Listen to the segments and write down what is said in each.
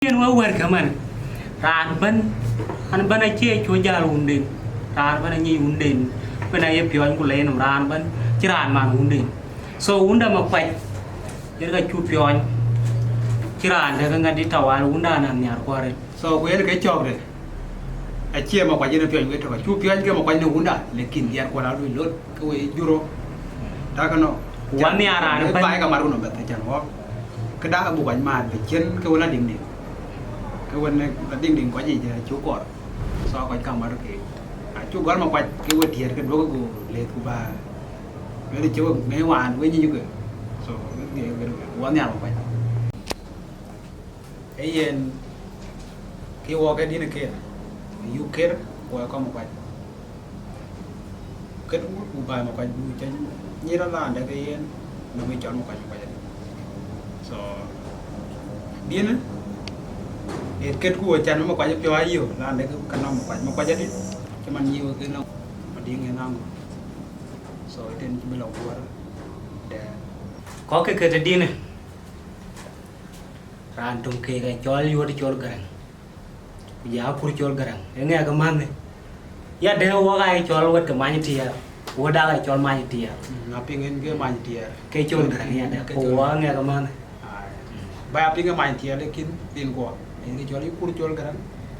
Yen wa wer kaman ran ban an ban a che chu ja undin ran ban ni undin ban ay pyon ku len ran ban chi ran man undin so unda ma kwai yer ga chu pyon chi ran de ga di tawal unda nan nyar kware so wer ke chok de a chia ma kwai ne pyon ke to chu pyon ke ma kwai ne unda lekin yar ko la lu lot ko we juro ta ka no wa ni ara ne ba ka maru no ba ta chan wo cái đá bu quanh mà để trên cái là đỉnh đỉnh cái vấn này là đỉnh đỉnh có gì thì chú cọt so quanh cầm mà được cái chú cọt mà quanh cái vấn thiệt cái đố cái lệ của bà cái đi chú mấy hoàn với như cái so cái quán nhà mà quanh cái gì cái wo cái đi này kia you care wo con mà quanh cái bu bài mà quanh bu chân như đó là để cái nó mới chọn một quanh so dia na ket ku chan ma kwa jo ayo la ne ka no ma kwa jadi cuman yiu ke no ma ding nang so ten bi lo wa de có cái đi này ran tum ke ga chol yu di chol garang ya pur chol garang nghe cái man này ya de wa ga chol wat ka man ti ya wa da ga chol man ti ya na pingen ke man ti ya ke chol garang ya da ko wa nghe cái man ba pingen man ti ya lekin tin ko ini chol pur chol garang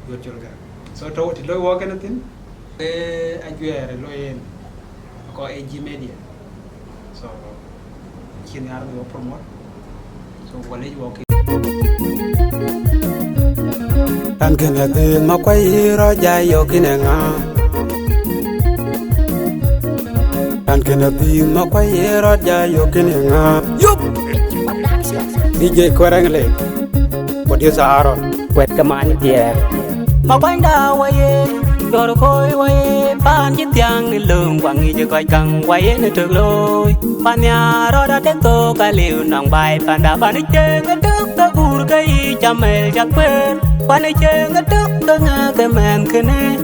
yo chol garang so to ti lo wa ke na tin e ajuere lo en ko AG media so kin yar do promote so wale yo ke tan kene te ma kwai ro ja yo kinenga tan kene te ma kwai ro ja yo kinenga yup DJ Korangle producer Aaron quẹt cái man tiệt mà quanh đào quay rồi coi quay pan chiếc tiang lên lường quăng nghi cho coi căng quay nơi trường lôi pan nhà rồi đã đến tô cái liều nòng bài pan đã pan đi chơi cái trước ta buồn cái cha mẹ chắc quên pan đi chơi cái trước ta nghe cái mền cái này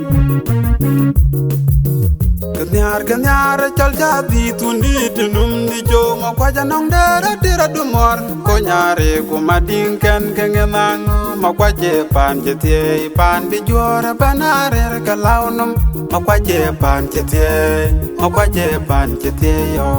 Kenyar chal jadi tundi tunum di jo ma kwaja nong dera dera dumor ko nyare ko mading ken kengenang ma kwaje pan jetie pan bi jora banare ka launum ma kwaje pan jetie yo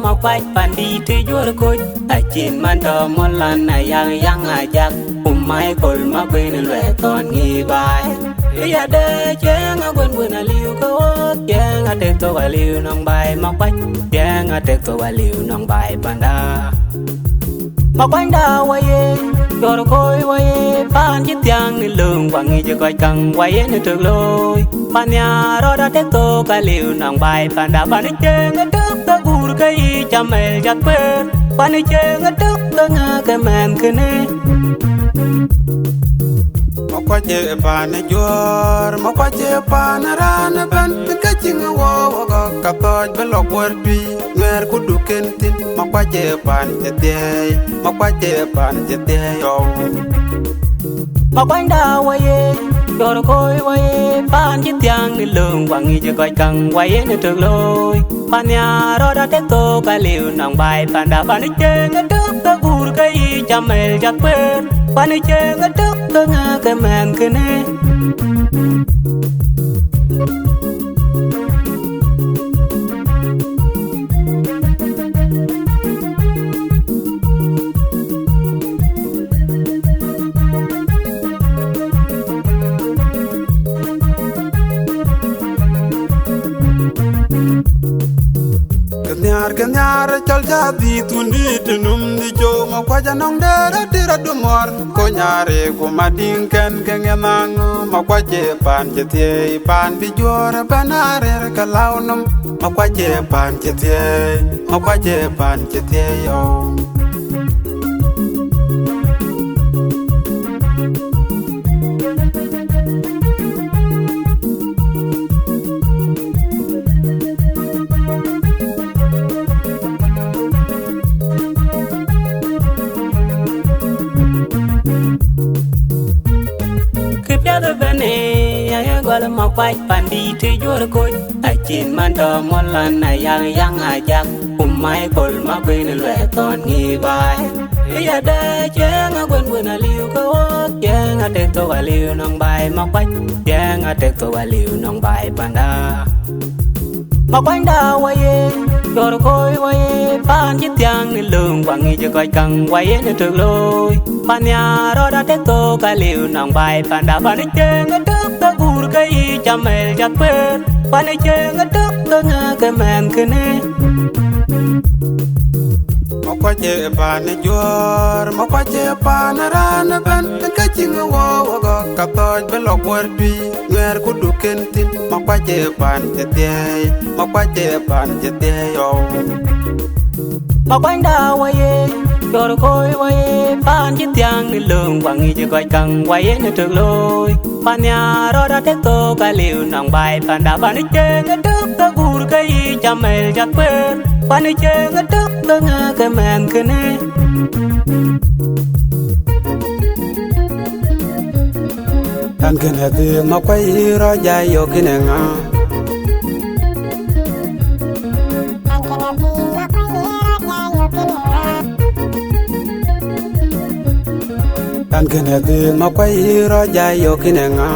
mà quay pan đi thì chúa coi ai chín man thờ mon lan này yang ai chắc mai col mà bên lệ toàn nghi bài ya de cheng a quên a liu ko cheng a te to a liu nong bài mà quay cheng a te to a liu nong bài panda mà quanh đào quay rồi coi quay pan chiếc tiang lên lường quăng nghi cho coi căng quay nơi trường lôi pan nhà rồi đã te to cái liu nong bài panda pan đi cheng a trước ta buồn cái cha mẹ chắc quên pan đi cheng a trước ta nghe cái mền cái này ma kwaje pan jor ma kwaje pan ran ban ka chinga wo ka toj belo kwarpi ner ku duken tin ma kwaje pan jete yo mà quanh đào quay rồi coi quay pan chiếc tiang lên lường quăng nghi cho coi căng quay nơi trường lôi pan nhà rồi đã đến tô cái liều nòng bài pan đã pan đi chơi ngay trước ta buồn cái cha mẹ chắc quên pan đi chơi ngay trước ta nghe cái mền cái này Kenyar chal jadi tundi tunum di jo ma kwaja nong dera dumor ko nyare ko mading ken kengenang ma kwaje pan jetie pan bi jora banare ka launum ma kwaje pan jetie yo quay pandi te jor ko achin man to molan na yang ajak umai kol ma bin le ton ngi bai ya de cheng gwen gwen aliu ko cheng ate to aliu nong bai ma quay cheng ate to aliu nong bai panda ma quanh da waye jor koi waye pan chit yang ni lung quang ngi coi căng waye ni trường lôi pan ya ro da te to ka liu nong bai pan da pan cheng tuk to gur kai chamel jat pe pan cheng tuk to nga ke men kene ma kwa che pan jor ma kwa che pan ran ban ka ching wo go ka to be lo kwar bi nger ku du ken tin ma kwa che pan che te ma kwa che pan che te yo ma quanh da waye jor koi waye pan chit yang ni lung quang ngi coi căng waye ni trường lôi pan ya ro da te to ka liu nong bai pan da pan cheng tuk to gur kai chamel jat pe pan cheng tuk to nga ke men kene tan kene ti ma kwa ro ja yo kine nga tan kene ti ma kwa ro ja yo kine nga